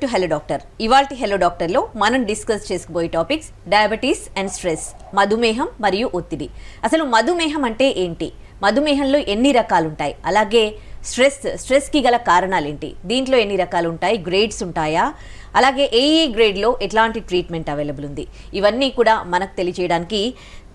To hello doctor. ఇవాల్టి hello డాక్టర్లో మనం discuss చేసుకోబోయే టాపిక్స్ డయాబెటీస్ అండ్ స్ట్రెస్, మధుమేహం మరియు ఒత్తిడి. అసలు మధుమేహం అంటే ఏంటి, మధుమేహంలో ఎన్ని రకాలు ఉంటాయి, అలాగే స్ట్రెస్కి గల కారణాలు ఏంటి, దీంట్లో ఎన్ని రకాలు ఉంటాయి, గ్రేడ్స్ ఉంటాయా, అలాగే ఏ గ్రేడ్లో ఎట్లాంటి ట్రీట్మెంట్ అవైలబుల్ ఉంది, ఇవన్నీ కూడా మనకు తెలియజేయడానికి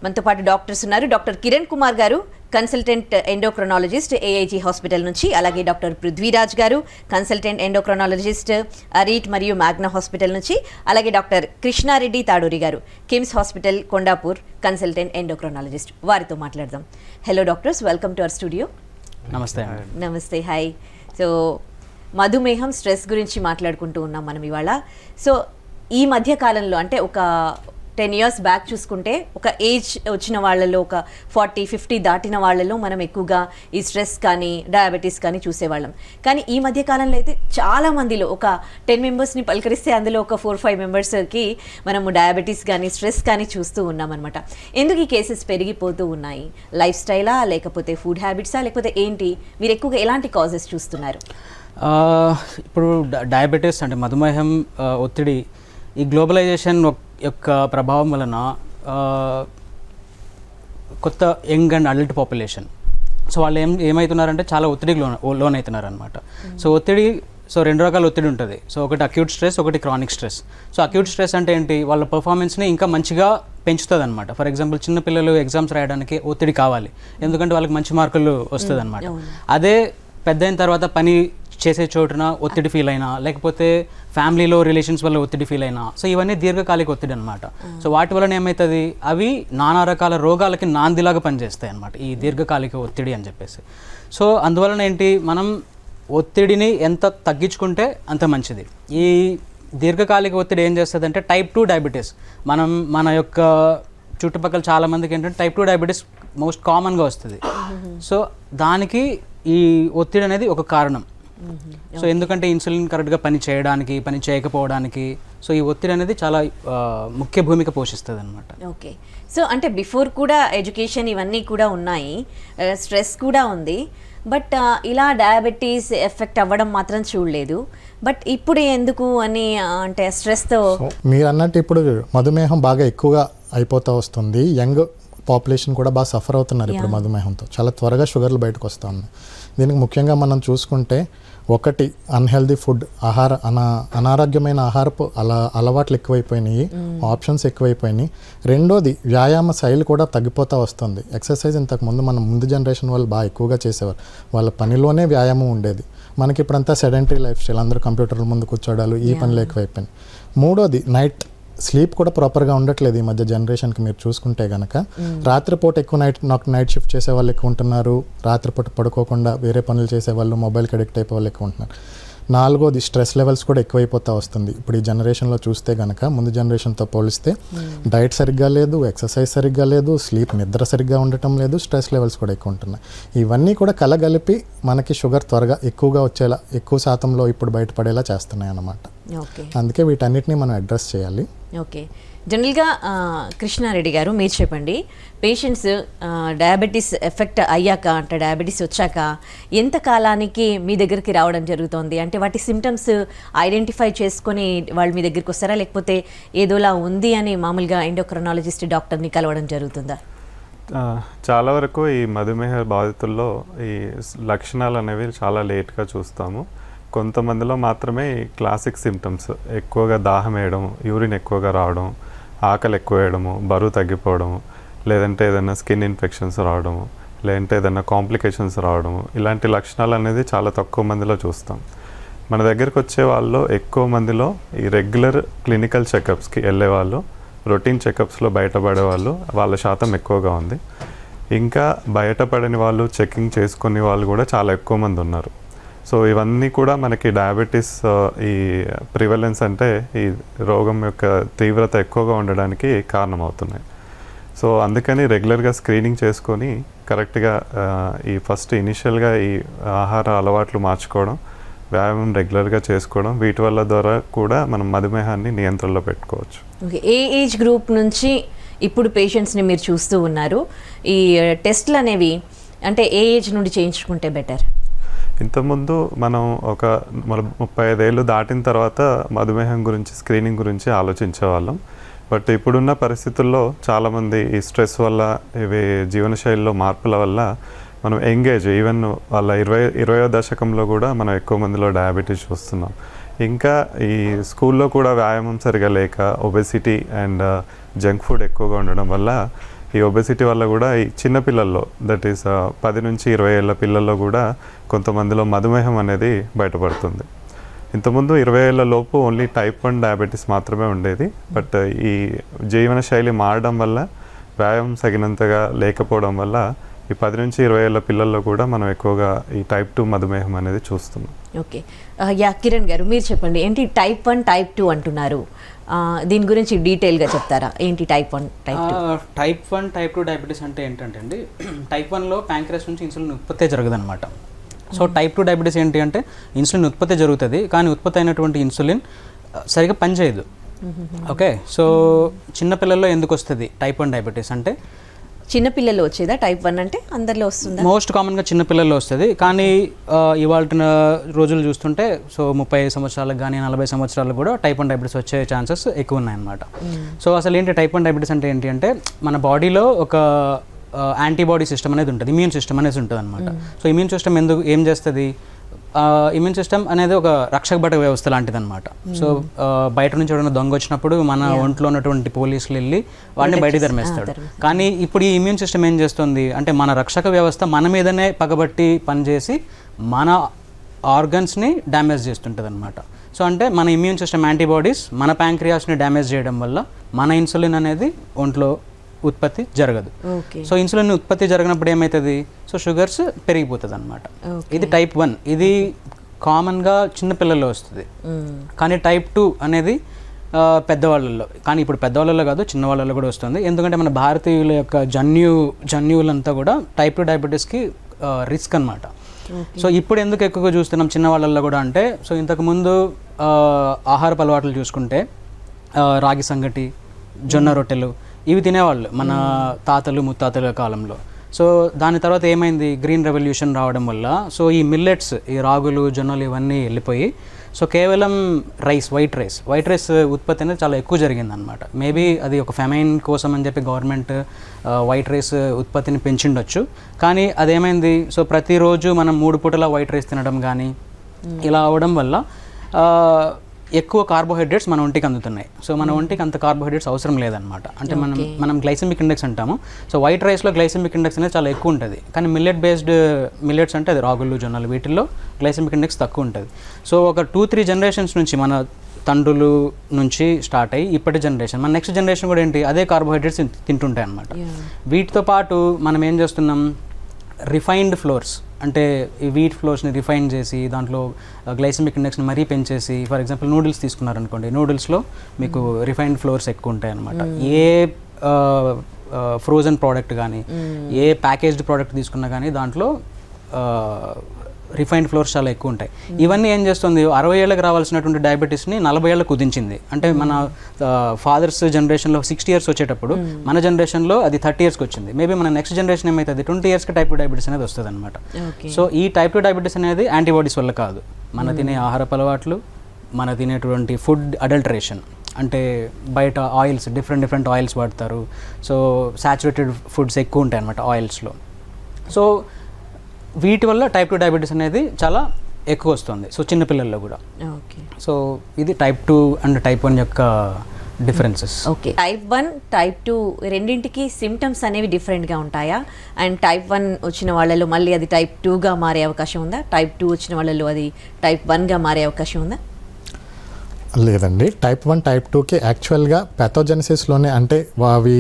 మనతో పాటు డాక్టర్స్ ఉన్నారు. డాక్టర్ కిరణ్ కుమార్ గారు, కన్సల్టెంట్ ఎండోక్రనాలజిస్ట్ ఏఐజీ హాస్పిటల్ నుంచి, అలాగే డాక్టర్ పృథ్వీరాజ్ గారు, కన్సల్టెంట్ ఎండోక్రనాలజిస్ట్ అరీట్ మరియు మ్యాగ్నా హాస్పిటల్ నుంచి, అలాగే డాక్టర్ కృష్ణారెడ్డి తాడూరి గారు, కిమ్స్ హాస్పిటల్ కొండాపూర్, కన్సల్టెంట్ ఎండోక్రనాలజిస్ట్. వారితో మాట్లాడదాం. Hello doctors, welcome to our studio. నమస్తే. నమస్తే, హాయ్. సో మధుమేహం, స్ట్రెస్ గురించి మాట్లాడుకుంటూ ఉన్నాం మనం ఇవాళ. సో ఈ మధ్య కాలంలో అంటే ఒక 10 years బ్యాక్ చూసుకుంటే ఒక ఏజ్ వచ్చిన వాళ్ళలో, ఒక 40-50 దాటిన వాళ్ళలో మనం ఎక్కువగా ఈ స్ట్రెస్ కానీ డయాబెటీస్ కానీ చూసేవాళ్ళం. కానీ ఈ మధ్య కాలంలో అయితే చాలా మందిలో ఒక 10 మెంబర్స్ని పలకరిస్తే అందులో ఒక 4-5 మెంబర్స్కి మనము డయాబెటీస్ కానీ స్ట్రెస్ కానీ చూస్తూ ఉన్నాం అనమాట. ఎందుకు ఈ కేసెస్ పెరిగిపోతూ ఉన్నాయి? లైఫ్ స్టైలా, లేకపోతే ఫుడ్ హ్యాబిట్సా, లేకపోతే ఏంటి? మీరు ఎక్కువగా ఎలాంటి కాజెస్ చూస్తున్నారు? ఇప్పుడు డయాబెటీస్ అంటే మధుమేహం, ఒత్తిడి, ఈ గ్లోబలైజేషన్ యొక్క ప్రభావం వలన కొత్త young and adult population, so వాళ్ళు ఏమవుతున్నారంటే చాలా ఒత్తిడికి లోన్ అవుతున్నారు అనమాట. సో ఒత్తిడి, సో 2 రకాల ఒత్తిడి ఉంటుంది. సో ఒకటి అక్యూట్ స్ట్రెస్, ఒకటి chronic stress. So acute stress అంటే ఏంటి, వాళ్ళ పర్ఫార్మెన్స్ని ఇంకా మంచిగా పెంచుతుంది అనమాట. ఫర్ ఎగ్జాంపుల్ చిన్నపిల్లలు ఎగ్జామ్స్ రాయడానికి ఒత్తిడి కావాలి, ఎందుకంటే వాళ్ళకి మంచి మార్కులు వస్తుంది అనమాట. అదే పెద్ద అయిన తర్వాత పని చేసే చోటున ఒత్తిడి ఫీల్ అయినా, లేకపోతే ఫ్యామిలీలో రిలేషన్స్ వల్ల ఒత్తిడి ఫీల్ అయినా, సో ఇవన్నీ దీర్ఘకాలిక ఒత్తిడి అనమాట. సో వాటి వలన ఏమవుతుంది, అవి నానా రకాల రోగాలకి నాందిలాగా పనిచేస్తాయి అనమాట, ఈ దీర్ఘకాలిక ఒత్తిడి అని చెప్పేసి. సో అందువలన ఏంటి, మనం ఒత్తిడిని ఎంత తగ్గించుకుంటే అంత మంచిది. ఈ దీర్ఘకాలిక ఒత్తిడి ఏం చేస్తుంది అంటే టైప్ 2 డయాబెటీస్. మన యొక్క చుట్టుపక్కల చాలామందికి ఏంటంటే టైప్ 2 డయాబెటీస్ మోస్ట్ కామన్గా వస్తుంది. సో దానికి ఈ ఒత్తిడి అనేది ఒక కారణం. సో ఎందుకంటే ఇన్సులిన్ కరెక్ట్గా పని చేయడానికి, పని చేయకపోవడానికి, సో ఈ ఒత్తిడి అనేది చాలా ముఖ్య భూమిక పోషిస్తుంది అనమాట. ఓకే. సో అంటే బిఫోర్ కూడా ఎడ్యుకేషన్ ఇవన్నీ కూడా ఉన్నాయి, స్ట్రెస్ కూడా ఉంది, బట్ ఇలా డయాబెటీస్ ఎఫెక్ట్ అవ్వడం మాత్రం చూడలేదు. బట్ ఇప్పుడు ఎందుకు అని అంటే స్ట్రెస్తో మీరు అన్నట్టు ఇప్పుడు మధుమేహం బాగా ఎక్కువగా అయిపోతూ వస్తుంది. యంగ్ పాపులేషన్ కూడా బాగా సఫర్ అవుతున్నారు ఇప్పుడు మధుమేహంతో. చాలా త్వరగా షుగర్లు బయటకు వస్తూ ఉన్నాయి. దీనికి ముఖ్యంగా మనం చూసుకుంటే ఒకటి అన్హెల్దీ ఫుడ్, అనారోగ్యమైన ఆహారపు అలవాట్లు ఎక్కువైపోయినాయి, ఆప్షన్స్ ఎక్కువైపోయినాయి. రెండోది వ్యాయామ శైలి కూడా తగ్గిపోతూ వస్తుంది. ఎక్సర్సైజ్ ఇంతకుముందు మన ముందు జనరేషన్ వాళ్ళు బాగా ఎక్కువగా చేసేవారు, వాళ్ళ పనిలోనే వ్యాయామం ఉండేది. మనకి ఇప్పుడంతా సెడెంటరీ లైఫ్ స్టైల్, అందరూ కంప్యూటర్ల ముందు కూర్చోడాలు, ఈ పనులు ఎక్కువైపోయినాయి. మూడోది నైట్ స్లీప్ కూడా ప్రాపర్గా ఉండట్లేదు ఈ మధ్య జనరేషన్కి. మీరు చూసుకుంటే కనుక రాత్రిపూట ఎక్కువ నైట్ షిఫ్ట్ చేసే వాళ్ళు ఎక్కువ ఉంటున్నారు, రాత్రిపూట పడుకోకుండా వేరే పనులు చేసేవాళ్ళు, మొబైల్కి అడిక్ట్ అయిపోయే వాళ్ళు ఎక్కువ ఉంటున్నారు. నాలుగోది స్ట్రెస్ లెవెల్స్ కూడా ఎక్కువైపోతూ వస్తుంది. ఇప్పుడు ఈ జనరేషన్లో చూస్తే కనుక ముందు జనరేషన్తో పోలిస్తే డైట్ సరిగ్గా లేదు, ఎక్సర్సైజ్ సరిగ్గా లేదు, నిద్ర సరిగ్గా ఉండటం లేదు, స్ట్రెస్ లెవెల్స్ కూడా ఎక్కువ ఉంటున్నాయి. ఇవన్నీ కూడా కలగలిపి మనకి షుగర్ త్వరగా ఎక్కువగా వచ్చేలా, ఎక్కువ శాతంలో ఇప్పుడు బయటపడేలా చేస్తున్నాయి అన్నమాట. అందుకే వీటన్నిటిని మనం అడ్రస్ చేయాలి. ఓకే. జనరల్గా కృష్ణారెడ్డి గారు, మీరు చెప్పండి, పేషెంట్స్ డయాబెటీస్ ఎఫెక్ట్ అయ్యాక, అంటే డయాబెటీస్ వచ్చాక ఎంత కాలానికి మీ దగ్గరికి రావడం జరుగుతుంది? అంటే వాటి సిమ్టమ్స్ ఐడెంటిఫై చేసుకొని వాళ్ళు మీ దగ్గరికి వస్తారా, లేకపోతే ఏదోలా ఉంది అని మామూలుగా ఎండోక్రనాలజిస్ట్ డాక్టర్ని కలవడం జరుగుతుందా? చాలా వరకు ఈ మధుమేహ బాధితుల్లో ఈ లక్షణాలు అనేవి చాలా లేట్గా చూస్తాము. కొంతమందిలో మాత్రమే ఈ క్లాసిక్ సిమ్టమ్స్, ఎక్కువగా దాహం వేయడం, యూరిన్ ఎక్కువగా రావడం, ఆకలి ఎక్కువ వేయడము, బరువు తగ్గిపోవడము, లేదంటే ఏదైనా స్కిన్ ఇన్ఫెక్షన్స్ రావడము, లేదంటే ఏదైనా కాంప్లికేషన్స్ రావడము, ఇలాంటి లక్షణాలు అనేది చాలా తక్కువ మందిలో చూస్తాం. మన దగ్గరికి వచ్చే వాళ్ళు ఎక్కువ మందిలో ఈ రెగ్యులర్ క్లినికల్ చెకప్స్కి వెళ్ళే వాళ్ళు, రొటీన్ చెకప్స్లో బయటపడే వాళ్ళు, వాళ్ళ శాతం ఎక్కువగా ఉంది. ఇంకా బయటపడని వాళ్ళు, చెకింగ్ చేసుకునే వాళ్ళు కూడా చాలా ఎక్కువ మంది ఉన్నారు. సో ఇవన్నీ కూడా మనకి డయాబెటీస్ ఈ ప్రివలెన్స్ అంటే ఈ రోగం యొక్క తీవ్రత ఎక్కువగా ఉండడానికి కారణమవుతున్నాయి. సో అందుకని రెగ్యులర్గా స్క్రీనింగ్ చేసుకొని కరెక్ట్గా ఈ ఫస్ట్ ఇనిషియల్గా ఈ ఆహార అలవాట్లు మార్చుకోవడం, వ్యాయామం రెగ్యులర్గా చేసుకోవడం, వీటి వల్ల ద్వారా కూడా మనం మధుమేహాన్ని నియంత్రణలో పెట్టుకోవచ్చు. ఓకే. ఏ ఏజ్ గ్రూప్ నుంచి ఇప్పుడు పేషెంట్స్ని మీరు చూస్తూ ఉన్నారు? ఈ టెస్ట్లు అనేవి అంటే ఏ ఏజ్ నుండి చేయించుకుంటే బెటర్? ఇంతకుముందు మనం ఒక 35 ఏళ్ళు దాటిన తర్వాత మధుమేహం గురించి స్క్రీనింగ్ గురించి ఆలోచించేవాళ్ళం. బట్ ఇప్పుడున్న పరిస్థితుల్లో చాలామంది ఈ స్ట్రెస్ వల్ల, ఇవి జీవనశైలిలో మార్పుల వల్ల మనం ఎంగేజ్ ఈవెన్ వాళ్ళ 20వ దశకంలో కూడా మనం ఎక్కువ మందిలో డయాబెటీస్ చూస్తున్నాం. ఇంకా ఈ స్కూల్లో కూడా వ్యాయామం సరిగా లేక ఒబెసిటీ అండ్ జంక్ ఫుడ్ ఎక్కువగా ఉండడం వల్ల, ఈ ఒబెసిటీ వల్ల కూడా ఈ చిన్నపిల్లల్లో, దట్ ఈస్ 10 నుంచి 20 ఏళ్ళ పిల్లల్లో కూడా కొంతమందిలో మధుమేహం అనేది బయటపడుతుంది. ఇంతకుముందు 20 ఏళ్ళ లోపు ఓన్లీ టైప్ 1 డయాబెటీస్ మాత్రమే ఉండేది. బట్ ఈ జీవనశైలి మారడం వల్ల, వ్యాయామం తగినంతగా లేకపోవడం వల్ల ఈ 10 నుంచి 20 ఏళ్ళ పిల్లల్లో కూడా మనం ఎక్కువగా ఈ టైప్ 2 మధుమేహం అనేది చూస్తున్నాం. ఓకే, కిరణ్ గారు మీరు చెప్పండి, ఏంటి టైప్ 1 టైప్ 2 అంటున్నారు, దీని గురించి డీటెయిల్గా చెప్తారా? ఏంటి type 1 type 2? Type 1 type 2 diabetes అంటే ఏంటంటే అండి, టైప్ 1లో ప్యాంక్రియాస్ నుంచి ఇన్సులిన్ ఉత్పత్తి జరగదన్నమాట. సో టైప్ 2 డయాబెటీస్ ఏంటి అంటే ఇన్సులిన్ ఉత్పత్తి జరుగుతుంది, కానీ ఉత్పత్తి అయినటువంటి ఇన్సులిన్ సరిగా పనిచేయదు. ఓకే, సో చిన్నపిల్లల్లో ఎందుకు వస్తుంది టైప్ 1 డయాబెటీస్ అంటే, చిన్నపిల్లలు వచ్చేదా టైప్ 1 అంటే? అందరిలో వస్తుందా? మోస్ట్ కామన్గా చిన్నపిల్లల్లో వస్తుంది, కానీ ఇవాళ రోజులు చూస్తుంటే సో 30 సంవత్సరాలకు కానీ 40 సంవత్సరాలకు కూడా టైప్ 1 డయాబెటీస్ వచ్చే ఛాన్సెస్ ఎక్కువ ఉన్నాయన్నమాట. సో అసలు ఏంటి టైప్ 1 డయాబెటీస్ అంటే ఏంటి అంటే, మన బాడీలో ఒక యాంటీబాడీ సిస్టమ్ అనేది ఉంటుంది, ఇమ్యూన్ సిస్టమ్ అనేది ఉంటుంది అనమాట. సో ఇమ్యూన్ సిస్టమ్ ఏం చేస్తుంది, ఇమ్యూన్ సిస్టమ్ అనేది ఒక రక్షకబట వ్యవస్థ లాంటిది అనమాట. సో బయట నుంచి ఎవరైనా దొంగ వచ్చినప్పుడు మన ఒంట్లో ఉన్నటువంటి పోలీసులు వెళ్ళి వాడిని బయట తరిమేస్తాడు. కానీ ఇప్పుడు ఈ ఇమ్యూన్ సిస్టమ్ ఏం చేస్తుంది అంటే, మన రక్షక వ్యవస్థ మన మీదనే పగబట్టి పనిచేసి మన ఆర్గన్స్ని డ్యామేజ్ చేస్తుంటుంది అనమాట. సో అంటే మన ఇమ్యూన్ సిస్టమ్ యాంటీబాడీస్ మన ప్యాంక్రియాస్ని డ్యామేజ్ చేయడం వల్ల మన ఇన్సులిన్ అనేది ఒంట్లో ఉత్పత్తి జరగదు. సో ఇన్సులిన్ ఉత్పత్తి జరగనప్పుడు ఏమవుతుంది, సో షుగర్స్ పెరిగిపోతుంది అనమాట. ఇది టైప్ 1, ఇది కామన్గా చిన్నపిల్లల్లో వస్తుంది. కానీ టైప్ 2 అనేది పెద్దవాళ్ళల్లో, కానీ ఇప్పుడు పెద్దవాళ్ళలో కాదు చిన్నవాళ్ళలో కూడా వస్తుంది. ఎందుకంటే మన భారతీయుల యొక్క జన్యువులంతా కూడా టైప్ 2 డయాబెటీస్కి రిస్క్ అనమాట. సో ఇప్పుడు ఎందుకు ఎక్కువగా చూస్తున్నాం చిన్నవాళ్ళల్లో కూడా అంటే, సో ఇంతకుముందు ఆహారపు అలవాట్లు చూసుకుంటే రాగి సంగటి, జొన్న రొట్టెలు ఇవి తినేవాళ్ళు మన తాతలు ముత్తాతల కాలంలో. సో దాని తర్వాత ఏమైంది, గ్రీన్ రెవల్యూషన్ రావడం వల్ల సో ఈ మిల్లెట్స్, ఈ రాగులు జొన్నలు ఇవన్నీ వెళ్ళిపోయి సో కేవలం వైట్ రైస్ ఉత్పత్తి అనేది చాలా ఎక్కువ జరిగిందనమాట. మేబీ అది ఒక ఫెమైన్ కోసం అని చెప్పి గవర్నమెంట్ వైట్ రైస్ ఉత్పత్తిని పెంచిండొచ్చు. కానీ అదేమైంది, సో ప్రతిరోజు మనం 3 పూటల వైట్ రైస్ తినడం కానీ ఇలా అవడం వల్ల ఎక్కువ కార్బోహైడ్రేట్స్ మన ఒంటికి అందుతున్నాయి. సో మన ఒంటికి అంత కార్బోహైడ్రేట్స్ అవసరం లేదనమాట. అంటే మనం గ్లైసెమిక్ ఇండెక్స్ అంటాము. సో వైట్ రైస్లో గ్లైసెమిక్ ఇండెక్స్ అనేది చాలా ఎక్కువ ఉంటుంది. కానీ మిల్లెట్స్ అంటే అది రాగులు జొన్నలు, వీటిల్లో గ్లైసెమిక్ ఇండెక్స్ తక్కువ ఉంటుంది. సో ఒక 2-3 జనరేషన్స్ నుంచి మన తండ్రులు నుంచి స్టార్ట్ అయ్యి ఇప్పటి జనరేషన్, మన నెక్స్ట్ జనరేషన్ కూడా ఏంటి అదే కార్బోహైడ్రేట్స్ తింటుంటాయి అనమాట. వీటితో పాటు మనం ఏం చేస్తున్నాం, రిఫైన్డ్ ఫ్లోర్స్ అంటే ఈ వీట్ ఫ్లోర్స్ని రిఫైన్ చేసి దాంట్లో గ్లైసెమిక్ ఇండెక్స్ని మరీ పెంచేసి, ఫర్ ఎగ్జాంపుల్ నూడిల్స్ తీసుకున్నారనుకోండి, నూడిల్స్లో మీకు రిఫైన్డ్ ఫ్లోర్స్ ఎక్కువ ఉంటాయి అనమాట. ఏ ఫ్రోజన్ ప్రోడక్ట్ కానీ ఏ ప్యాకేజ్డ్ ప్రోడక్ట్ తీసుకున్నా కానీ దాంట్లో రిఫైన్డ్ ఫ్లోర్స్ చాలా ఎక్కువ ఉంటాయి. ఇవన్నీ ఏం చేస్తుంది, 60 ఏళ్ళకి రావాల్సినటువంటి డయాబెటీస్ని 40 ఏళ్ళకు కుదించింది. అంటే మన ఫాదర్స్ జనరేషన్లో 60 years వచ్చేటప్పుడు మన జనరేషన్లో అది 30 yearsకి వచ్చింది. మేబీ మన నెక్స్ట్ జనరేషన్ ఏమవుతుంది, 20 yearsకి టైప్ 2 డయాబెటీస్ అనేది వస్తుంది అనమాట. సో ఈ టైప్ 2 డయాబెటీస్ అనేది యాంటీబాడీస్ వల్ల కాదు, మన తినే ఆహారపు అలవాట్లు, మన తినేటువంటి ఫుడ్ అడల్టరేషన్, అంటే బయట ఆయిల్స్ డిఫరెంట్ ఆయిల్స్ వాడతారు. సో సాచురేటెడ్ ఫుడ్స్ ఎక్కువ ఉంటాయి అనమాట ఆయిల్స్లో. సో వీటి వల్ల టైప్ 2 డయాబెటీస్ అనేది చాలా ఎక్కువ వస్తుంది, సో చిన్నపిల్లల్లో కూడా. ఓకే, సో ఇది టైప్ 2 అండ్ టైప్ 1 యొక్క డిఫరెన్సెస్. ఓకే, టైప్ 1 టైప్ 2 రెండింటికి సిమ్టమ్స్ అనేవి డిఫరెంట్గా ఉంటాయా? అండ్ టైప్ 1 వచ్చిన వాళ్ళలో మళ్ళీ అది టైప్ 2గా మారే అవకాశం ఉందా? టైప్ 2 వచ్చిన వాళ్ళలో అది టైప్ 1గా మారే అవకాశం ఉందా? లేదండి, టైప్ 1 టైప్ 2కి యాక్చువల్గా ప్యాథోజెనసిస్లోనే, అంటే అవి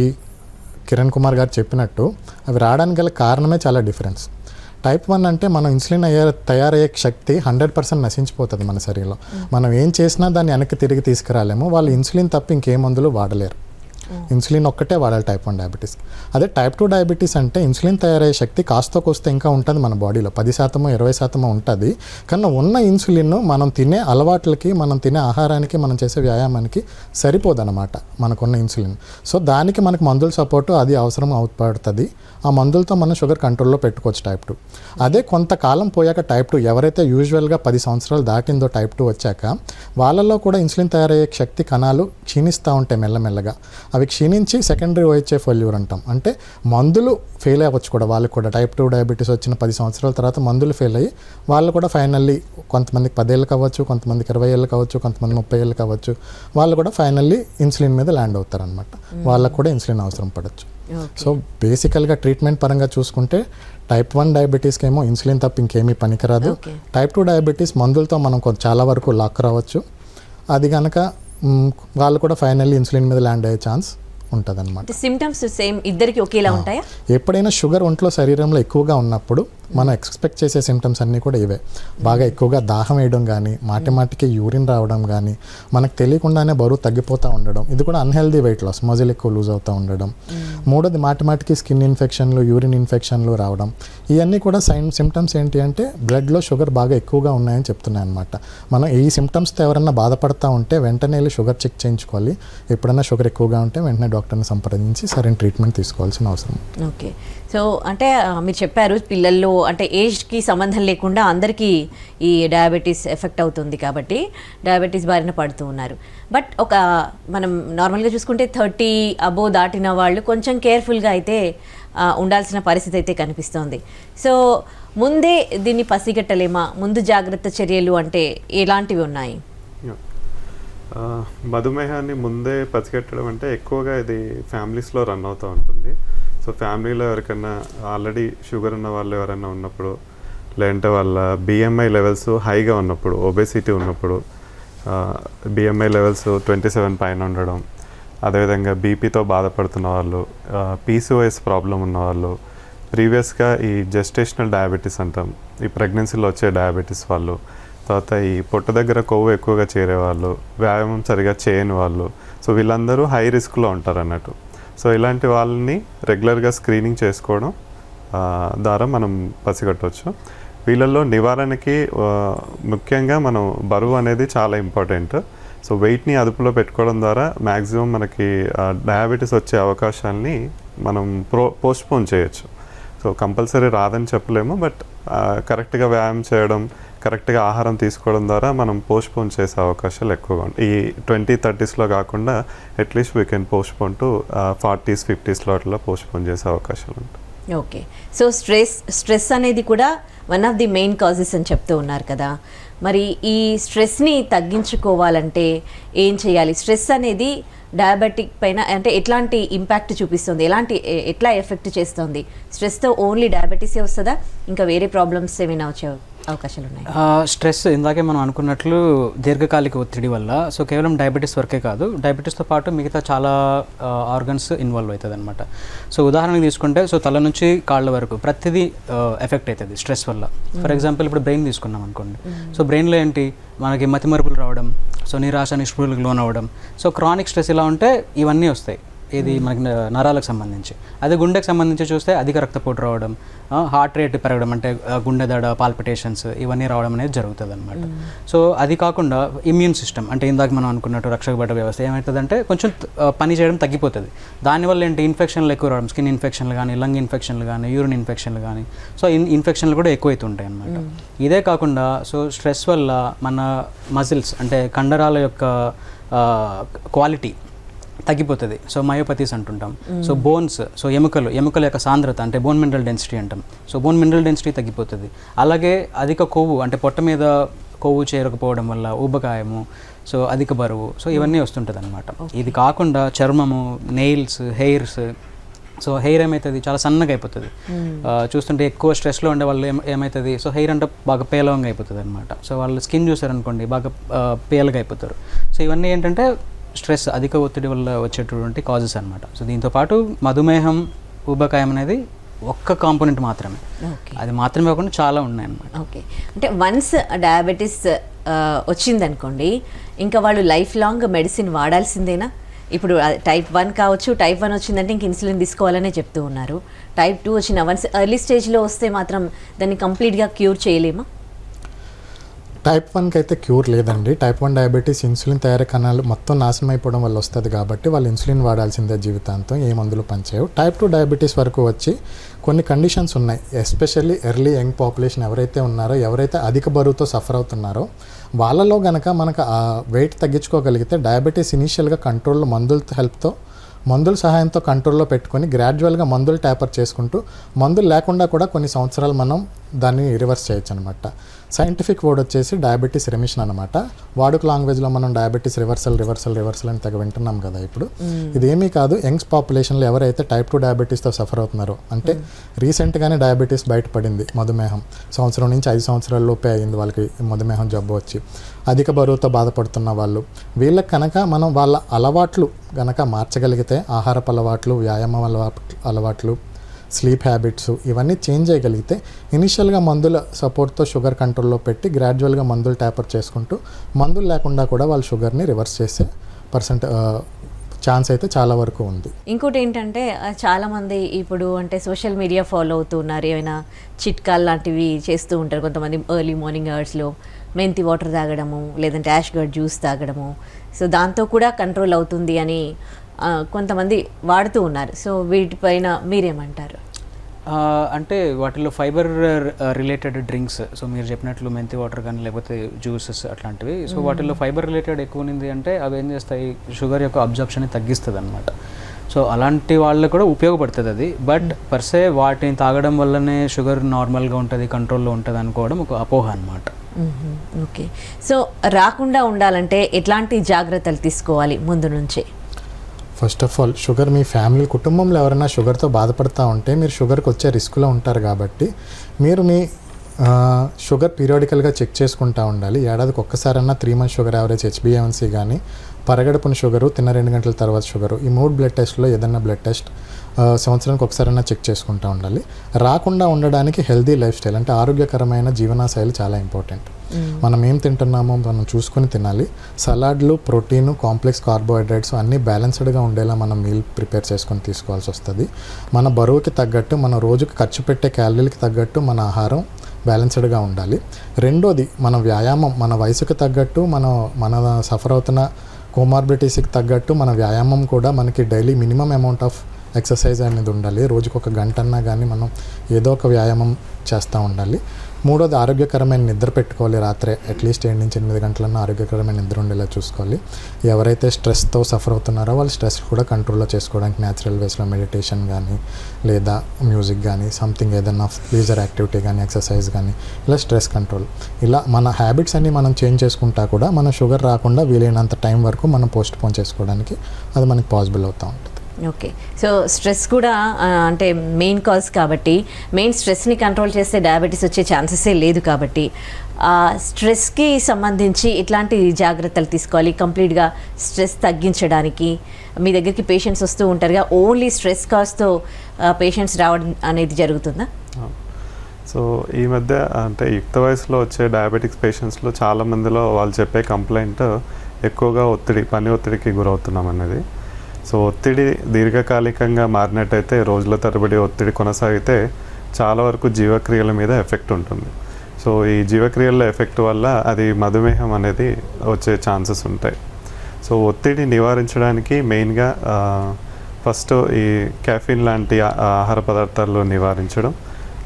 కిరణ్ కుమార్ గారు చెప్పినట్టు అవి రావడానికి గల కారణమే చాలా డిఫరెన్స్. టైప్ 1 అంటే మనం ఇన్సులిన్ తయారయ్యే శక్తి 100% నశించిపోతుంది మన శరీరంలో. మనం ఏం చేసినా దాన్ని వెనక్కి తిరిగి తీసుకురాలేము. వాళ్ళు ఇన్సులిన్ తప్ప ఇంకే మందులు వాడలేరు. ఇన్సులిన్ ఒక్కటే వాడాలి టైప్ 1 డయాబెటీస్. అదే టైప్ 2 డయాబెటీస్ అంటే ఇన్సులిన్ తయారయ్యే శక్తి కాస్త కోస్తే ఇంకా ఉంటుంది మన బాడీలో, 10% 20% ఉంటుంది. కానీ ఉన్న ఇన్సులిన్ మనం తినే అలవాట్లకి, మనం తినే ఆహారానికి, మనం చేసే వ్యాయామానికి సరిపోదన్నమాట మనకున్న ఇన్సులిన్. సో దానికి మనకు మందుల సపోర్టు అది అవసరం అవుపడుతుంది. ఆ మందులతో మనం షుగర్ కంట్రోల్లో పెట్టుకోవచ్చు టైప్ 2. అదే కొంతకాలం పోయాక టైప్ 2 ఎవరైతే యూజువల్గా 10 సంవత్సరాలు దాటిందో టైప్ 2 వచ్చాక వాళ్ళల్లో కూడా ఇన్సులిన్ తయారయ్యే శక్తి కణాలు క్షీణిస్తూ ఉంటాయి మెల్లమెల్లగా. అవి క్షీణించి సెకండరీ OHA ఫెయిల్యూర్ అంటాం. అంటే మందులు ఫెయిల్ అవ్వచ్చు కూడా వాళ్ళకి కూడా. టైప్ 2 డయాబెటీస్ వచ్చిన 10 సంవత్సరాల తర్వాత మందులు ఫెయిల్ అయ్యి వాళ్ళు కూడా ఫైనల్లీ కొంతమందికి 10 ఏళ్ళు కావచ్చు, కొంతమందికి 20 ఏళ్ళు కావచ్చు, కొంతమంది 30 ఏళ్ళు కావచ్చు, వాళ్ళు కూడా ఫైనల్లీ ఇన్సులిన్ మీద ల్యాండ్ అవుతారు అనమాట. వాళ్ళకు కూడా ఇన్సులిన్ అవసరం పడవచ్చు. సో బేసికల్గా ట్రీట్మెంట్ పరంగా చూసుకుంటే టైప్ 1 డయాబెటీస్కి ఏమో ఇన్సులిన్ తప్ప ఇంకేమీ పనికిరాదు. టైప్ 2 డయాబెటీస్ మందులతో మనం చాలా వరకు లాక్ రావచ్చు. అది కనుక వాళ్ళు కూడా ఫైనల్లీ ఇన్సులిన్ మీద ల్యాండ్ అయ్యే ఛాన్స్ ఉంటుంది అనమాట. సిమ్టమ్స్ సేమ్ ఇద్దరికి ఒకేలా ఉంటాయా? ఎప్పుడైనా షుగర్ ఒంట్లో శరీరంలో ఎక్కువగా ఉన్నప్పుడు మనం ఎక్స్పెక్ట్ చేసే సిమ్టమ్స్ అన్నీ కూడా ఇవే. బాగా ఎక్కువగా దాహం వేయడం కానీ, మాటిమాటికి యూరిన్ రావడం కానీ, మనకు తెలియకుండానే బరువు తగ్గిపోతూ ఉండడం, ఇది కూడా అన్హెల్దీ వెయిట్ లాస్, మజిల్ ఎక్కువ లూజ్ అవుతూ ఉండడం. మూడోది మాటిమాటికి స్కిన్ ఇన్ఫెక్షన్లు, యూరిన్ ఇన్ఫెక్షన్లు రావడం. ఇవన్నీ కూడా సిమ్టమ్స్ ఏంటి అంటే బ్లడ్లో షుగర్ బాగా ఎక్కువగా ఉన్నాయని చెప్తున్నాయి అనమాట. మనం ఈ సిమ్టమ్స్తో ఎవరైనా బాధపడతా ఉంటే వెంటనే వెళ్ళి షుగర్ చెక్ చేయించుకోవాలి. ఎప్పుడైనా షుగర్ ఎక్కువగా ఉంటే వెంటనే డాక్టర్ని సంప్రదించి సరైన ట్రీట్మెంట్ తీసుకోవాల్సిన అవసరం. ఓకే. సో అంటే మీరు చెప్పారు పిల్లల్లో అంటే ఏజ్కి సంబంధం లేకుండా అందరికీ ఈ డయాబెటీస్ ఎఫెక్ట్ అవుతుంది కాబట్టి డయాబెటీస్ బారిన పడుతూ ఉన్నారు. బట్ మనం నార్మల్గా చూసుకుంటే 30 అబోవ్ దాటిన వాళ్ళు కొంచెం కేర్ఫుల్గా అయితే ఉండాల్సిన పరిస్థితి అయితే కనిపిస్తోంది. సో ముందే దీన్ని పసిగట్టలేమా? ముందు జాగ్రత్త చర్యలు అంటే ఎలాంటివి ఉన్నాయి? మధుమేహాన్ని ముందే పసిగట్టడం అంటే ఎక్కువగా ఇది ఫ్యామిలీస్లో రన్ అవుతూ ఉంటుంది. సో ఫ్యామిలీలో ఎవరికైనా ఆల్రెడీ షుగర్ ఉన్న వాళ్ళు ఎవరైనా ఉన్నప్పుడు, లేదంటే వాళ్ళ BMI లెవెల్స్ హైగా ఉన్నప్పుడు, ఒబేసిటీ ఉన్నప్పుడు, BMI లెవెల్స్ 27 పైన ఉండడం, అదేవిధంగా బీపీతో బాధపడుతున్న వాళ్ళు, PCOS ప్రాబ్లం ఉన్నవాళ్ళు, ప్రీవియస్గా ఈ జెస్టేషనల్ డయాబెటీస్ అంటాం, ఈ ప్రెగ్నెన్సీలో వచ్చే డయాబెటీస్ వాళ్ళు, తర్వాత ఈ పొట్ట దగ్గర కొవ్వు ఎక్కువగా చేరేవాళ్ళు, వ్యాయామం సరిగా చేయని వాళ్ళు, సో వీళ్ళందరూ హై రిస్క్లో ఉంటారు అన్నట్టు. సో ఇలాంటి వాళ్ళని రెగ్యులర్గా స్క్రీనింగ్ చేసుకోవడం ద్వారా మనం పసిగట్టవచ్చు. వీళ్ళల్లో నివారణకి ముఖ్యంగా మనం బరువు అనేది చాలా ఇంపార్టెంట్. సో వెయిట్ని అదుపులో పెట్టుకోవడం ద్వారా మ్యాక్సిమం మనకి డయాబెటీస్ వచ్చే అవకాశాలని మనం పోస్ట్పోన్ చేయొచ్చు. సో కంపల్సరీ రాదని చెప్పలేము, బట్ కరెక్ట్గా వ్యాయామం చేయడం, కరెక్ట్గా ఆహారం తీసుకోవడం ద్వారా మనం పోస్ట్పోన్ చేసే అవకాశాలు ఎక్కువగా ఉంటాయి. ఈ 20-30sలో కాకుండా at least we can postpone to 40s 50sలో అట్లా పోస్ట్పోన్ చేసే అవకాశాలు ఉంటాయి. ఓకే. సో స్ట్రెస్ అనేది కూడా one of the main causes అని చెప్తూ ఉన్నారు కదా. మరి ఈ స్ట్రెస్ని తగ్గించుకోవాలంటే ఏం చేయాలి? స్ట్రెస్ అనేది డయాబెటిక్ పైన అంటే ఎట్లాంటి ఇంపాక్ట్ చూపిస్తుంది, ఎట్లా ఎఫెక్ట్ చేస్తుంది? స్ట్రెస్తో ఓన్లీ డయాబెటీసే వస్తుందా, ఇంకా వేరే ప్రాబ్లమ్స్ ఏమైనా వచ్చే అవకాశాలు ఉన్నాయి? స్ట్రెస్ ఇందాకే మనం అనుకున్నట్లు దీర్ఘకాలిక ఒత్తిడి వల్ల, సో కేవలం డయాబెటీస్ వరకే కాదు, డయాబెటీస్తో పాటు మిగతా చాలా ఆర్గన్స్ ఇన్వాల్వ్ అవుతుంది అనమాట. సో ఉదాహరణకి తీసుకుంటే సో తల నుంచి కాళ్ళ వరకు ప్రతిదీ ఎఫెక్ట్ అవుతుంది స్ట్రెస్ వల్ల. ఫర్ ఎగ్జాంపుల్ ఇప్పుడు బ్రెయిన్ తీసుకున్నాం అనుకోండి. సో బ్రెయిన్లో ఏంటి మనకి మతిమరుపులు రావడం, సో నిరాశ నిస్పృహలకు లోన్ అవ్వడం. సో క్రానిక్ స్ట్రెస్ ఇలా ఉంటే ఇవన్నీ వస్తాయి. ఇది మనకి నరాలకు సంబంధించి. అదే గుండెకి సంబంధించి చూస్తే అధిక రక్తపోటు రావడం, హార్ట్ రేట్ పెరగడం, అంటే గుండె దడ, పాల్పిటేషన్స్ ఇవన్నీ రావడం అనేది జరుగుతుంది అనమాట. సో అది కాకుండా ఇమ్యూన్ సిస్టమ్, అంటే ఇందాక మనం అనుకున్నట్టు రక్షకబడ్డ వ్యవస్థ ఏమవుతుందంటే కొంచెం పని చేయడం తగ్గిపోతుంది. దానివల్ల ఏంటి ఇన్ఫెక్షన్లు ఎక్కువ రావడం, స్కిన్ ఇన్ఫెక్షన్లు కానీ, లంగ్ ఇన్ఫెక్షన్లు కానీ, యూరిన్ ఇన్ఫెక్షన్లు కానీ, సో ఇన్ఫెక్షన్లు కూడా ఎక్కువైతుంటాయి అనమాట. ఇదే కాకుండా సో స్ట్రెస్ వల్ల మన మజిల్స్ అంటే కండరాల యొక్క క్వాలిటీ తగ్గిపోతుంది. సో మయోపతీస్ అంటుంటాం. సో బోన్స్, సో ఎముకల యొక్క సాంద్రత అంటే బోన్ మినరల్ డెన్సిటీ అంటాం. సో బోన్ మినరల్ డెన్సిటీ తగ్గిపోతుంది. అలాగే అధిక కొవ్వు అంటే పొట్ట మీద కొవ్వు చేరకపోవడం వల్ల ఊబకాయము, సో అధిక బరువు, సో ఇవన్నీ వస్తుంటుంది అనమాట. ఇది కాకుండా చర్మము, నెయిల్స్, హెయిర్స్, సో హెయిర్ ఏమవుతుంది చాలా సన్నగా అయిపోతుంది. చూస్తుంటే ఎక్కువ స్ట్రెస్లో ఉండే వాళ్ళు ఏమవుతుంది, సో హెయిర్ అంటే బాగా పేలవంగా అయిపోతుంది అనమాట. సో వాళ్ళు స్కిన్ చూసారనుకోండి బాగా పేలగా అయిపోతారు. సో ఇవన్నీ ఏంటంటే స్ట్రెస్, అధిక ఒత్తిడి వల్ల వచ్చేటటువంటి కాజెస్ అనమాట. సో దీంతోపాటు మధుమేహం, ఊబకాయం అనేది ఒక్క కాంపోనెంట్ మాత్రమే. అది మాత్రమే కాకుండా చాలా ఉన్నాయన్నమాట. ఓకే. అంటే వన్స్ డయాబెటీస్ వచ్చిందనుకోండి, ఇంకా వాళ్ళు లైఫ్ లాంగ్ మెడిసిన్ వాడాల్సిందేనా? ఇప్పుడు టైప్ 1 కావచ్చు, టైప్ 1 వచ్చిందంటే ఇంక ఇన్సులిన్ తీసుకోవాలనే చెప్తూ ఉన్నారు. టైప్ 2 వచ్చిన వన్స్ ఎర్లీ స్టేజ్లో వస్తే మాత్రం దాన్ని కంప్లీట్గా క్యూర్ చేయలేమా? టైప్ 1కి అయితే క్యూర్ లేదండి. టైప్ 1 డయాబెటీస్ ఇన్సులిన్ తయారీ కణాలు మొత్తం నాశనం అయిపోవడం వల్ల వస్తుంది కాబట్టి వాళ్ళు ఇన్సులిన్ వాడాల్సిందే జీవితాంతం, ఏ మందులు పనిచేయవు. టైప్ 2 డయాబెటీస్ వరకు వచ్చి కొన్ని కండిషన్స్ ఉన్నాయి. ఎస్పెషల్లీ ఎర్లీ యంగ్ పాపులేషన్ ఎవరైతే ఉన్నారో, ఎవరైతే అధిక బరువుతో సఫర్ అవుతున్నారో వాళ్ళలో గనక మనకు ఆ వెయిట్ తగ్గించుకోగలిగితే డయాబెటీస్ ఇనీషియల్గా కంట్రోల్లో మందుల సహాయంతో కంట్రోల్లో పెట్టుకొని గ్రాడ్యువల్గా మందులు ట్యాపర్ చేసుకుంటూ మందులు లేకుండా కూడా కొన్ని సంవత్సరాలు మనం దాన్ని రివర్స్ చేయొచ్చు అనమాట. సైంటిఫిక్ వర్డ్ వచ్చేసి డయాబెటీస్ రెమిషన్ అనమాట. వాడుక లాంగ్వేజ్లో మనం డయాబెటీస్ రివర్సల్ అని తెగ వింటున్నాం కదా ఇప్పుడు. ఇదేమీ కాదు, యంగ్స్ పాపులేషన్లో ఎవరైతే టైప్ 2 డయాబెటీస్తో సఫర్ అవుతున్నారో, అంటే రీసెంట్గానే డయాబెటీస్ బయటపడింది, మధుమేహం సంవత్సరం నుంచి 5 సంవత్సరాల లోపే అయింది వాళ్ళకి మధుమేహం జబ్బు వచ్చి, అధిక బరువుతో బాధపడుతున్న వాళ్ళు, వీళ్ళకి కనుక మనం వాళ్ళ అలవాట్లు కనుక మార్చగలిగితే, ఆహారపు అలవాట్లు, వ్యాయామం అలవాట్లు, స్లీప్ హ్యాబిట్స్ ఇవన్నీ చేంజ్ చేయగలిగితే ఇనిషియల్గా మందుల సపోర్ట్తో షుగర్ కంట్రోల్లో పెట్టి గ్రాడ్యువల్గా మందులు ట్యాపర్ చేసుకుంటూ మందులు లేకుండా కూడా వాళ్ళ షుగర్ని రివర్స్ చేసే ఛాన్స్ అయితే చాలా వరకు ఉంది. ఇంకోటి ఏంటంటే చాలామంది ఇప్పుడు అంటే సోషల్ మీడియా ఫాలో అవుతున్నారు, ఏమైనా చిట్కాలు లాంటివి చేస్తూ ఉంటారు. కొంతమంది ఎర్లీ మార్నింగ్ అవర్స్లో మెంతి వాటర్ తాగడము, లేదంటే యాష్ గడ్ జ్యూస్ తాగడము, సో దాంతో కూడా కంట్రోల్ అవుతుంది అని కొంతమంది వాడుతూ ఉన్నారు. సో వీటిపైన మీరేమంటారు? అంటే వాటిలో ఫైబర్ రిలేటెడ్ డ్రింక్స్, సో మీరు చెప్పినట్లు మెంతి వాటర్ కానీ లేకపోతే జ్యూసెస్ అట్లాంటివి, సో వాటిల్లో ఫైబర్ రిలేటెడ్ ఎక్కువ ఉంది అంటే అవి ఏం చేస్తాయి, షుగర్ యొక్క అబ్జర్ప్షన్ని తగ్గిస్తుంది అనమాట. సో అలాంటి వాళ్ళకు కూడా ఉపయోగపడుతుంది అది. బట్ పర్సే వాటిని తాగడం వల్లనే షుగర్ నార్మల్గా ఉంటుంది, కంట్రోల్లో ఉంటుంది అనుకోవడం ఒక అపోహ అనమాట. ఓకే, సో రాకుండా ఉండాలంటే ఎట్లాంటి జాగ్రత్తలు తీసుకోవాలి ముందు నుంచే? First of all sugar me family కుటుంబంలో ఎవరైనా షుగర్తో బాధపడుతూ ఉంటే మీరు షుగర్కి వచ్చే రిస్క్లో ఉంటారు కాబట్టి మీరు మీ షుగర్ పీరియాడికల్గా చెక్ చేసుకుంటూ ఉండాలి. ఏడాదికి ఒక్కసారన్నా 3 months షుగర్ యావరేజ్, HbA1c కానీ, పరగడుపున షుగరు, తిన్న 2 గంటల తర్వాత షుగరు, ఈ 3 బ్లడ్ టెస్ట్లో ఏదన్నా బ్లడ్ టెస్ట్ సంవత్సరానికి ఒకసారైనా చెక్ చేసుకుంటూ ఉండాలి. రాకుండా ఉండడానికి హెల్దీ లైఫ్ స్టైల్ అంటే ఆరోగ్యకరమైన జీవనశైలి చాలా ఇంపార్టెంట్. మనం ఏం తింటున్నామో మనం చూసుకొని తినాలి. సలాడ్లు, ప్రోటీను, కాంప్లెక్స్ కార్బోహైడ్రేట్స్ అన్నీ బ్యాలెన్స్డ్గా ఉండేలా మనం మీల్ ప్రిపేర్ చేసుకొని తీసుకోవాల్సి వస్తుంది. మన బరువుకి తగ్గట్టు, మన రోజుకి ఖర్చు పెట్టే క్యాలరీలకి తగ్గట్టు మన ఆహారం బ్యాలెన్స్డ్గా ఉండాలి. రెండోది మన వ్యాయామం, మన వయసుకి తగ్గట్టు, మన సఫర్ అవుతున్న కోమార్బిటీస్కి తగ్గట్టు మన వ్యాయామం కూడా మనకి daily minimum amount of exercise అనేది ఉండాలి. రోజుకు 1 గంటన్నా కానీ మనం ఏదో ఒక వ్యాయామం చేస్తూ ఉండాలి. మూడోది ఆరోగ్యకరమైన నిద్ర పెట్టుకోవాలి. రాత్రే అట్లీస్ట్ 7 నుంచి 8 గంటలన్నా ఆరోగ్యకరమైన నిద్ర ఉండేలా చూసుకోవాలి. ఎవరైతే స్ట్రెస్తో సఫర్ అవుతున్నారో వాళ్ళు స్ట్రెస్ కూడా కంట్రోల్లో చేసుకోవడానికి న్యాచురల్ వేస్లో మెడిటేషన్ కానీ, లేదా మ్యూజిక్ కానీ, సంథింగ్ ఏదైనా లీజర్ యాక్టివిటీ కానీ, ఎక్సర్సైజ్ కానీ, ఇలా స్ట్రెస్ కంట్రోల్, ఇలా మన హ్యాబిట్స్ అన్నీ మనం చేంజ్ చేసుకుంటా కూడా మన షుగర్ రాకుండా వీలైనంత టైం వరకు మనం పోస్ట్ పోన్ చేసుకోవడానికి అది మనకి పాసిబుల్ అవుతూ ఉంటుంది. ఓకే, సో స్ట్రెస్ కూడా అంటే మెయిన్ కాజ్ కాబట్టి, మెయిన్ స్ట్రెస్ని కంట్రోల్ చేస్తే డయాబెటీస్ వచ్చే ఛాన్సెసే లేదు కాబట్టి స్ట్రెస్కి సంబంధించి ఇట్లాంటి జాగ్రత్తలు తీసుకోవాలి కంప్లీట్గా స్ట్రెస్ తగ్గించడానికి. మీ దగ్గరికి పేషెంట్స్ వస్తూ ఉంటారుగా, ఓన్లీ స్ట్రెస్ కాజ్తో పేషెంట్స్ రావడం అనేది జరుగుతుందా? సో ఈ మధ్య అంటే యుక్త వయసులో వచ్చే డయాబెటిక్స్ పేషెంట్స్లో చాలామందిలో వాళ్ళు చెప్పే కంప్లైంట్ ఎక్కువగా పని ఒత్తిడికి గురవుతున్నాం అనేది. సో ఒత్తిడి దీర్ఘకాలికంగా మారినట్టయితే, రోజుల తరబడి ఒత్తిడి కొనసాగితే చాలా వరకు జీవక్రియల మీద ఎఫెక్ట్ ఉంటుంది. సో ఈ జీవక్రియల ఎఫెక్ట్ వల్ల అది మధుమేహం అనేది వచ్చే ఛాన్సెస్ ఉంటాయి. సో ఒత్తిడి నివారించడానికి మెయిన్గా ఫస్ట్ ఈ కెఫిన్ లాంటి ఆహార పదార్థాలు నివారించడం,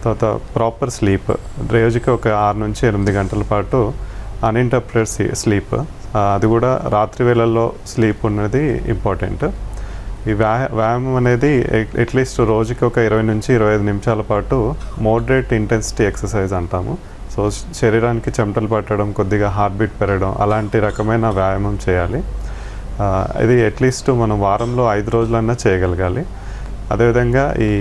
తర్వాత ప్రాపర్ స్లీప్, రోజుకి ఒక 6 నుంచి 8 గంటల పాటు అన్ఇంటరప్టెడ్ స్లీప్, అది కూడా రాత్రి వేళల్లో స్లీప్ ఉన్నది ఇంపార్టెంట్. ఈ వ్యాయామం అనేది అట్లీస్ట్ రోజుకి ఒక 20 నుంచి 25 నిమిషాల పాటు మోడరేట్ ఇంటెన్సిటీ ఎక్సర్సైజ్ అంటాము. సో శరీరానికి చెమటలు పట్టడం, కొద్దిగా హార్ట్ బీట్ పెరగడం, అలాంటి రకమైన వ్యాయామం చేయాలి. ఇది అట్లీస్ట్ మనం వారంలో 5 రోజులన్నా చేయగలగాలి. అదేవిధంగా ఈ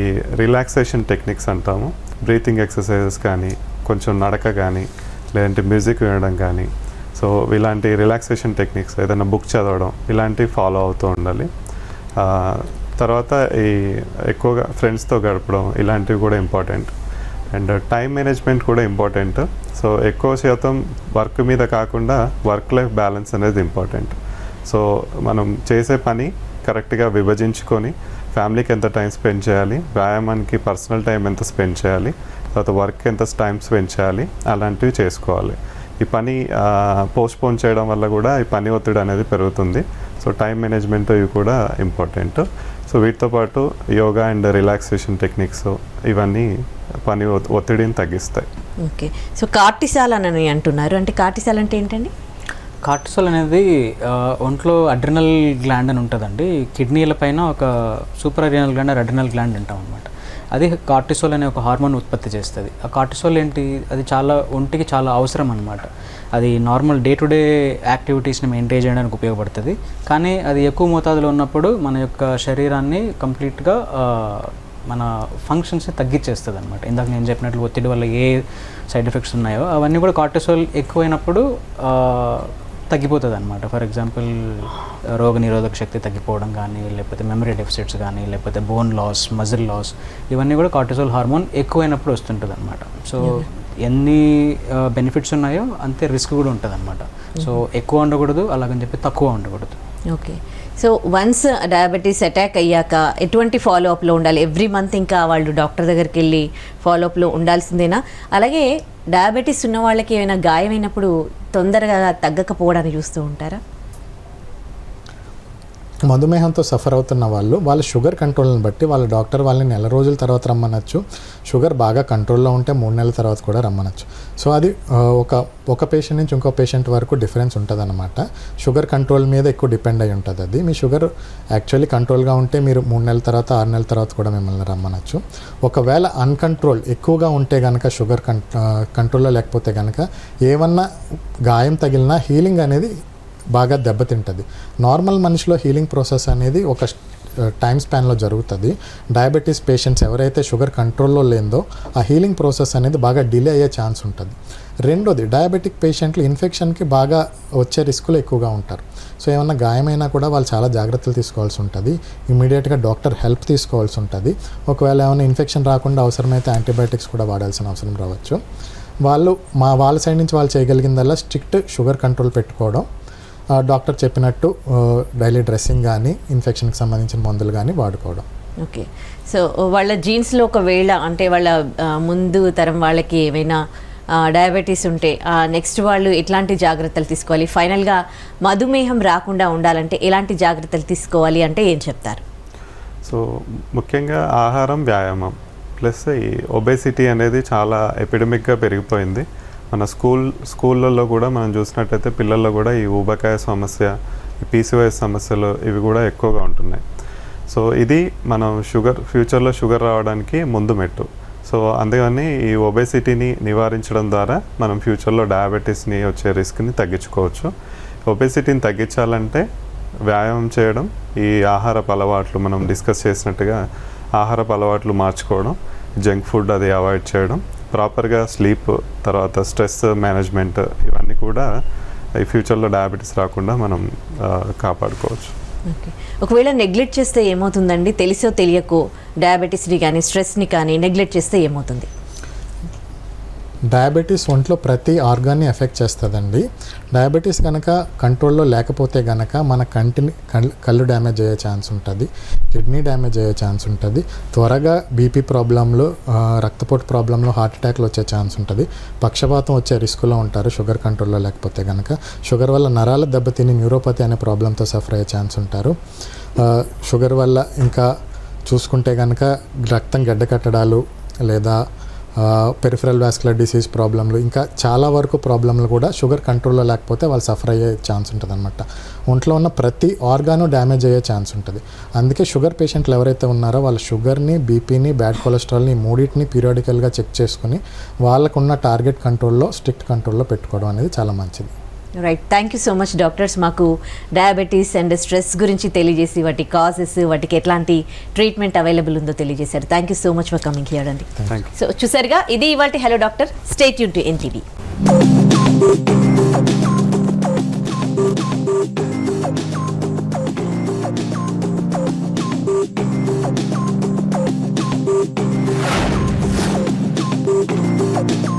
రిలాక్సేషన్ టెక్నిక్స్ అంటాము, బ్రీతింగ్ ఎక్సర్సైజెస్ కానీ, కొంచెం నడక కానీ, లేదంటే మ్యూజిక్ వినడం కానీ, సో ఇలాంటి రిలాక్సేషన్ టెక్నిక్స్, ఏదైనా బుక్ చదవడం, ఇలాంటివి ఫాలో అవుతూ ఉండాలి. తర్వాత ఈ ఎక్కువగా ఫ్రెండ్స్తో గడపడం, ఇలాంటివి కూడా ఇంపార్టెంట్. అండ్ టైం మేనేజ్మెంట్ కూడా ఇంపార్టెంట్. సో ఎక్కువ శాతం వర్క్ మీద కాకుండా వర్క్ లైఫ్ బ్యాలెన్స్ అనేది ఇంపార్టెంట్. సో మనం చేసే పని కరెక్ట్గా విభజించుకొని ఫ్యామిలీకి ఎంత టైం స్పెండ్ చేయాలి, వ్యాయామానికి పర్సనల్ టైం ఎంత స్పెండ్ చేయాలి, తర్వాత వర్క్ ఎంత టైం స్పెండ్ చేయాలి, అలాంటివి చేసుకోవాలి. ఈ పని పోస్ట్పోన్ చేయడం వల్ల కూడా ఈ పని ఒత్తిడి అనేది పెరుగుతుంది. సో టైం మేనేజ్మెంట్ ఇవి కూడా ఇంపార్టెంట్. సో వీటితో పాటు యోగా అండ్ రిలాక్సేషన్ టెక్నిక్స్ ఇవన్నీ పని ఒత్తిడిని తగ్గిస్తాయి. ఓకే, సో కార్టిసాల్ అని అంటున్నారు, అంటే కార్టిసాల్ అంటే ఏంటండి? కార్టిసోల్ అనేది ఒంట్లో అడ్రినల్ గ్లాండ్ అని ఉంటుందండి. కిడ్నీల పైన ఒక super adrenal gland, adrenal gland అంటాం అనమాట. అది కార్టిసోల్ అనే ఒక హార్మోన్ ఉత్పత్తి చేస్తుంది. ఆ కార్టిసోల్ ఏంటి, అది చాలా ఒంటికి చాలా అవసరం అనమాట. అది నార్మల్ డే టు డే యాక్టివిటీస్ని మెయింటైన్ చేయడానికి ఉపయోగపడుతుంది. కానీ అది ఎక్కువ మోతాదులో ఉన్నప్పుడు మన యొక్క శరీరాన్ని కంప్లీట్గా మన ఫంక్షన్స్ని తగ్గించేస్తుంది అనమాట. ఇందాక నేను చెప్పినట్లు ఒత్తిడి వల్ల ఏ సైడ్ ఎఫెక్ట్స్ ఉన్నాయో అవన్నీ కూడా కార్టిసోల్ ఎక్కువైనప్పుడు తగ్గిపోతుంది అనమాట. ఫర్ ఎగ్జాంపుల్ రోగ నిరోధక శక్తి తగ్గిపోవడం కానీ, లేకపోతే మెమరీ డెఫిసిట్స్ కానీ, లేకపోతే బోన్ లాస్, మజిల్ లాస్, ఇవన్నీ కూడా కార్టిసోల్ హార్మోన్ ఎక్కువైనప్పుడు వస్తుంటుంది అనమాట. సో ఎన్ని బెనిఫిట్స్ ఉన్నాయో అంతే రిస్క్ కూడా ఉంటుంది అనమాట. సో ఎక్కువ ఉండకూడదు, అలాగని చెప్పి తక్కువ ఉండకూడదు. Okay, so once diabetes attack అయ్యాక ఎటువంటి ఫాలోఅప్లో ఉండాలి? ఎవ్రీ మంత్ ఇంకా వాళ్ళు డాక్టర్ దగ్గరికి వెళ్ళి ఫాలోఅప్లో ఉండాల్సిందేనా? అలాగే డయాబెటీస్ ఉన్న వాళ్ళకి ఏమైనా గాయమైనప్పుడు తొందరగా తగ్గకపోవడానికి చూస్తూ ఉంటారా? మధుమేహంతో సఫర్ అవుతున్న వాళ్ళు వాళ్ళ షుగర్ కంట్రోల్ని బట్టి వాళ్ళ డాక్టర్ వాళ్ళని నెల రోజుల తర్వాత రమ్మనొచ్చు. షుగర్ బాగా కంట్రోల్లో ఉంటే 3 నెలల తర్వాత కూడా రమ్మనొచ్చు. సో అది ఒక పేషెంట్ నుంచి ఇంకో పేషెంట్ వరకు డిఫరెన్స్ ఉంటుంది అనమాట. షుగర్ కంట్రోల్ మీద ఎక్కువ డిపెండ్ అయి ఉంటుంది. అది మీ షుగర్ యాక్చువల్లీ కంట్రోల్గా ఉంటే మీరు 3 నెలల తర్వాత 6 నెలల తర్వాత కూడా మిమ్మల్ని రమ్మనొచ్చు. ఒకవేళ అన్కంట్రోల్ ఎక్కువగా ఉంటే కనుక, షుగర్ కంట్రోల్లో లేకపోతే కనుక ఏమన్నా గాయం తగిలినా హీలింగ్ అనేది బాగా దెబ్బతింటుంది. నార్మల్ మనిషిలో హీలింగ్ ప్రాసెస్ అనేది ఒక టైం స్పాన్లో జరుగుతుంది. డయాబెటీస్ పేషెంట్స్ ఎవరైతే షుగర్ కంట్రోల్లో లేదో ఆ హీలింగ్ ప్రాసెస్ అనేది బాగా డిలే అయ్యే ఛాన్స్ ఉంటుంది. రెండోది, డయాబెటిక్ పేషెంట్లు ఇన్ఫెక్షన్కి బాగా వచ్చే రిస్కులు ఎక్కువగా ఉంటారు. సో ఏమన్నా గాయమైనా కూడా వాళ్ళు చాలా జాగ్రత్తలు తీసుకోవాల్సి ఉంటుంది. ఇమీడియట్గా డాక్టర్ హెల్ప్ తీసుకోవాల్సి ఉంటుంది. ఒకవేళ ఏమైనా ఇన్ఫెక్షన్ రాకుండా అవసరమైతే యాంటీబయాటిక్స్ కూడా వాడాల్సిన అవసరం రావచ్చు. వాళ్ళ సైడ్ నుంచి వాళ్ళు చేయగలిగిందల్లా స్ట్రిక్ట్ షుగర్ కంట్రోల్ పెట్టుకోవడం, డాక్టర్ చెప్పినట్టు డైలీ డ్రెస్సింగ్ కానీ, ఇన్ఫెక్షన్కి సంబంధించిన మందులు కానీ వాడుకోవడం. ఓకే, సో వాళ్ళ జీన్స్లో ఒకవేళ అంటే వాళ్ళ ముందు తరం వాళ్ళకి ఏమైనా డయాబెటీస్ ఉంటే నెక్స్ట్ వాళ్ళు ఎట్లాంటి జాగ్రత్తలు తీసుకోవాలి? ఫైనల్గా మధుమేహం రాకుండా ఉండాలంటే ఎలాంటి జాగ్రత్తలు తీసుకోవాలి అంటే ఏం చెప్తారు? సో ముఖ్యంగా ఆహారం, వ్యాయామం ప్లస్ ఈ ఒబేసిటీ అనేది చాలా ఎపిడమిక్గా పెరిగిపోయింది. మన స్కూళ్ళల్లో కూడా మనం చూసినట్టయితే పిల్లల్లో కూడా ఈ ఊబకాయ సమస్య, ఈ PCOS సమస్యలు ఇవి కూడా ఎక్కువగా ఉంటున్నాయి. సో ఇది మనం ఫ్యూచర్లో షుగర్ రావడానికి ముందు మెట్టు. సో అందుకని ఈ ఒబేసిటీని నివారించడం ద్వారా మనం ఫ్యూచర్లో డయాబెటీస్ని వచ్చే రిస్క్ని తగ్గించుకోవచ్చు. ఒబేసిటీని తగ్గించాలంటే వ్యాయామం చేయడం, ఈ ఆహారపు అలవాట్లు మనం డిస్కస్ చేసినట్టుగా ఆహారపు అలవాట్లు మార్చుకోవడం, జంక్ ఫుడ్ అది అవాయిడ్ చేయడం, ప్రాపర్గా స్లీప్, తర్వాత స్ట్రెస్ మేనేజ్మెంట్, ఇవన్నీ కూడా ఈ ఫ్యూచర్లో డయాబెటీస్ రాకుండా మనం కాపాడుకోవచ్చు. ఓకే, ఒకవేళ నెగ్లెక్ట్ చేస్తే ఏమవుతుందండి? తెలిసో తెలియకో డయాబెటీస్ని కానీ స్ట్రెస్ని కానీ నెగ్లెక్ట్ చేస్తే ఏమవుతుంది? డయాబెటీస్ ఒంట్లో ప్రతి ఆర్గాన్ని ఎఫెక్ట్ చేస్తుందండి. డయాబెటీస్ కనుక కంట్రోల్లో లేకపోతే కనుక మన కళ్ళు డ్యామేజ్ అయ్యే ఛాన్స్ ఉంటుంది, కిడ్నీ డ్యామేజ్ అయ్యే ఛాన్స్ ఉంటుంది, త్వరగా బీపీ ప్రాబ్లంలో, రక్తపోటు ప్రాబ్లంలో, హార్ట్ అటాక్లు వచ్చే ఛాన్స్ ఉంటుంది, పక్షపాతం వచ్చే రిస్కులో ఉంటారు షుగర్ కంట్రోల్లో లేకపోతే కనుక. షుగర్ వల్ల నరాల దెబ్బతిని న్యూరోపతి అనే ప్రాబ్లంతో సఫర్ అయ్యే ఛాన్స్ ఉంటారు. షుగర్ వల్ల ఇంకా చూసుకుంటే కనుక రక్తం గడ్డకట్టడాలు లేదా పెరిఫరల్ వాస్కులర్ డిసీజ్ ప్రాబ్లంలు, ఇంకా చాలా వరకు ప్రాబ్లంలు కూడా షుగర్ కంట్రోల్లో లేకపోతే వాళ్ళు సఫర్ అయ్యే ఛాన్స్ ఉంటుంది అనమాట. ఒంట్లో ఉన్న ప్రతి ఆర్గాను డ్యామేజ్ అయ్యే ఛాన్స్ ఉంటుంది. అందుకే షుగర్ పేషెంట్లు ఎవరైతే ఉన్నారో వాళ్ళ షుగర్ని, బీపీని, బ్యాడ్ కొలెస్ట్రాల్ని మూడింటిని పీరియాడికల్గా చెక్ చేసుకుని వాళ్ళకున్న టార్గెట్ కంట్రోల్లో, స్ట్రిక్ట్ కంట్రోల్లో పెట్టుకోవడం అనేది చాలా మంచిది. Right, thank you so much doctors. మాకు డయాబెటీస్ అండ్ స్ట్రెస్ గురించి తెలియజేసి వాటి కాజెస్, వాటికి ఎట్లాంటి ట్రీట్మెంట్ అవైలబుల్ ఉందో తెలియజేశారు. Thank you so much for coming here అండి. సో చూసారుగా, ఇది ఇవాల్టి hello doctor. Stay tune to NTV.